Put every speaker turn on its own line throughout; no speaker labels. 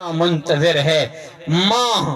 منتظر ہے۔ ماں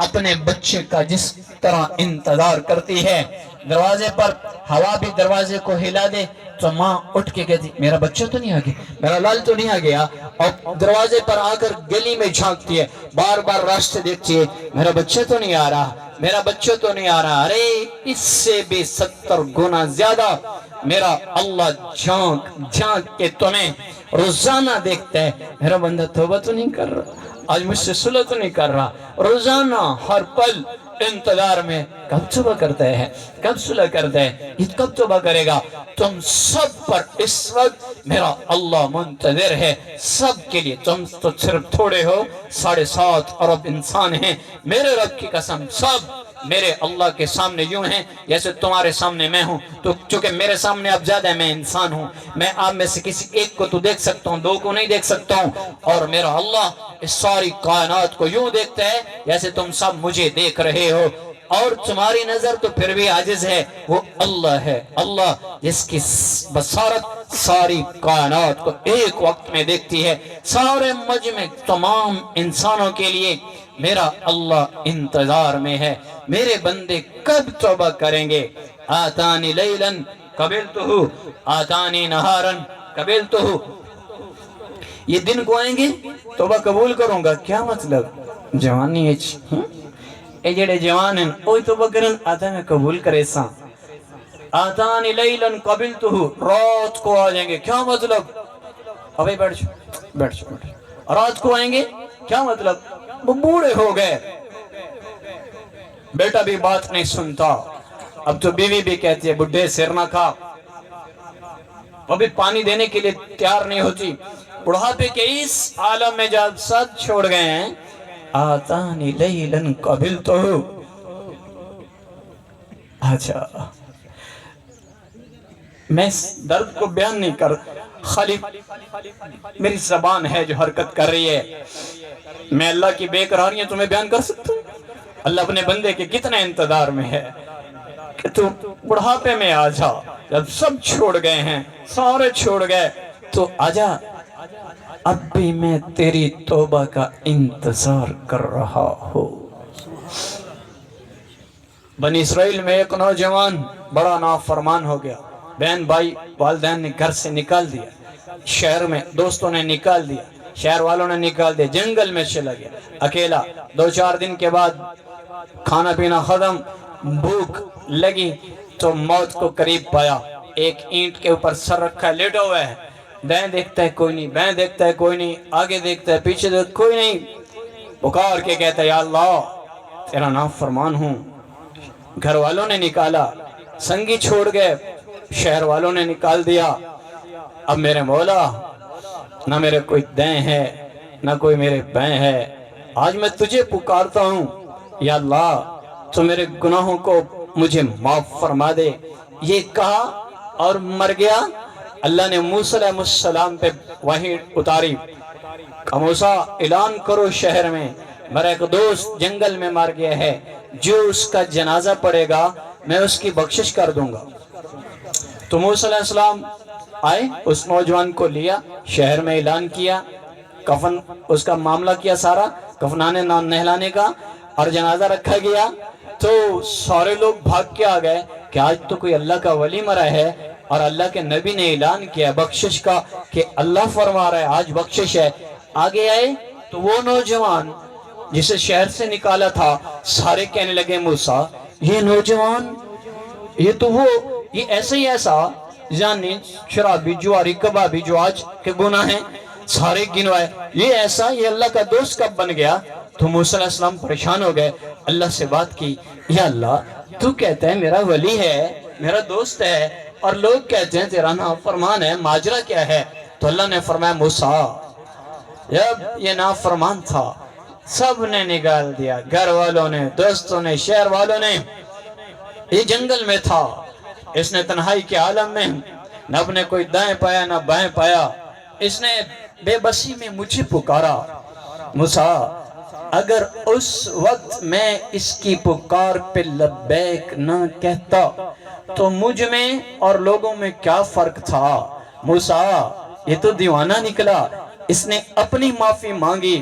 اپنے بچے کا جس طرح انتظار کرتی ہے، دروازے پر ہوا بھی دروازے کو ہلا دے تو ماں اٹھ کے کہتی میرا بچہ تو نہیں آ گیا، میرا لال تو نہیں آ گیا، اور دروازے پر آ کر گلی میں جھانکتی ہے، بار بار راستے دیکھتی ہے، میرا بچہ تو نہیں آ رہا، میرا بچہ تو نہیں آ رہا۔ ارے اس سے بھی 70 گنا زیادہ میرا اللہ جھانک جھانک کے تمہیں روزانہ دیکھتا ہے، میرا بندہ توبہ تو نہیں کر رہا، آج مجھ سے صلح تو نہیں کر رہا۔ روزانہ ہر پل انتظار میں کب توبہ کرتا ہے، کب صلح کرتا ہے، یہ کب توبہ کرے گا۔ تم سب پر اس وقت میرا اللہ منتظر ہے، سب کے لیے۔ تم تو صرف تھوڑے ہو، 7.5 ارب انسان ہیں، میرے رب کی قسم سب میرے اللہ کے سامنے یوں ہیں جیسے تمہارے سامنے میں ہوں، تو چونکہ میرے سامنے اب زیادہ میں انسان ہوں، میں آپ میں سے کسی ایک کو تو دیکھ سکتا ہوں، 2 کو نہیں دیکھ سکتا ہوں، اور میرا اللہ اس ساری کائنات کو یوں دیکھتا ہے جیسے تم سب مجھے دیکھ رہے ہو، اور تمہاری نظر تو پھر بھی عاجز ہے، وہ اللہ ہے، اللہ جس کی بصارت ساری کائنات کو ایک وقت میں دیکھتی ہے۔ سارے مجمع تمام انسانوں کے لیے میرا اللہ انتظار میں ہے، میرے بندے کب توبہ کریں گے۔ آتانی لیلاً قبلتہ آتانی نہاراً قبلتہ، یہ دن کو آئیں گے توبہ قبول کروں گا، کیا مطلب؟ جوانی اے جڑے جوان ہیں اوہی توبہ کرن آتا میں قبول کرے ساں۔ آتانی لیلاً قبلتہ، رات کو آ جائیں گے، کیا مطلب؟ ابھی بیٹھ جاؤ رات کو آئیں گے، کیا مطلب؟ وہ بوڑھے ہو گئے، بیٹا بھی بات نہیں سنتا، اب تو بیوی بھی کہتی ہے بڈھے سر نہ کھا، وہ بھی پانی دینے کے لیے تیار نہیں ہوتی، بڑھاپے کے اس عالم میں جب سب چھوڑ گئے ہیں۔ آتانی لیلاً قبلتہ، اچھا میں اس درد کو بیان نہیں کر، خالی میری زبان ہے جو حرکت کر رہی ہے، میں اللہ کی بے قراریاں تمہیں بیان کر سکتا ہوں۔ اللہ اپنے بندے کے کتنے انتظار میں ہے کہ تو بڑھاپے میں آ جا، جب سب چھوڑ گئے ہیں، سارے چھوڑ گئے تو آجا، اب بھی میں تیری توبہ کا انتظار کر رہا ہوں۔ بنی اسرائیل میں ایک نوجوان بڑا نافرمان ہو گیا، بہن بھائی والدین نے گھر سے نکال دیا، شہر میں دوستوں نے نکال دیا، شہر والوں نے نکال دیا، جنگل میں چلا گیا اکیلا۔ 2-4 دن کے بعد کھانا پینا ختم، بھوک لگی تو موت کو قریب پایا، ایک اینٹ کے اوپر سر رکھا لیٹا ہوا ہے، دائیں دیکھتا ہے کوئی نہیں، بائیں دیکھتا ہے کوئی نہیں، آگے دیکھتا ہے پیچھے دیکھتا ہے کوئی نہیں، پکار کے کہتا ہے یا اللہ تیرا نافرمان ہوں۔ گھر والوں نے نکالا، سنگی چھوڑ گئے، شہر والوں نے نکال دیا، اب میرے مولا نہ میرے کوئی دائیں ہے نہ کوئی میرے بائیں ہے، آج میں تجھے پکارتا ہوں یا اللہ تو میرے گناہوں کو مجھے معاف فرما دے۔ یہ کہا اور مر گیا۔ اللہ نے موسیٰ علیہ السلام پہ وحی اتاری، موسیٰ اعلان کرو شہر میں میرا ایک دوست جنگل میں مر گیا ہے، جو اس کا جنازہ پڑے گا میں اس کی بخشش کر دوں گا۔ تو موسیٰ علیہ السلام آئے، اس نوجوان کو لیا، شہر میں اعلان کیا، کفن اس کا معاملہ کیا سارا، کفنانے نہلانے کا، اور جنازہ رکھا گیا تو سارے لوگ بھاگ کے آ گئے کہ آج تو کوئی اللہ کا ولی مرا ہے، اور اللہ کے نبی نے اعلان کیا بخشش کا کہ اللہ فرما رہا ہے آج بخشش ہے۔ آگے آئے تو وہ نوجوان جسے شہر سے نکالا تھا، سارے کہنے لگے موسیٰ یہ نوجوان، یہ تو وہ، یہ ایسا ہی ایسا جانی شرابی جواری کبابی جو آج کے گناہ ہیں سارے گنوائے، یہ ایسا، یہ اللہ کا دوست کب بن گیا؟ تو موسیٰ علیہ السلام پریشان ہو گئے، اللہ سے بات کی، یا اللہ تو کہتا ہے میرا ولی ہے، میرا دوست ہے، اور لوگ کہتے ہیں تیرا نافرمان ہے، ماجرا کیا ہے؟ تو اللہ نے فرمایا موسیٰ جب یہ نافرمان تھا سب نے نکال دیا، گھر والوں نے، دوستوں نے، شہر والوں نے، یہ جنگل میں تھا، اس نے تنہائی کے عالم میں نہ اپنے کوئی دائیں پایا نہ بائیں پایا، اس نے بے بسی میں مجھے پکارا۔ موسیٰ اگر اس وقت میں اس کی پکار پہ لبیک نہ کہتا تو مجھ میں اور لوگوں میں کیا فرق تھا؟ موسیٰ یہ تو دیوانہ نکلا، اس نے اپنی معافی مانگی،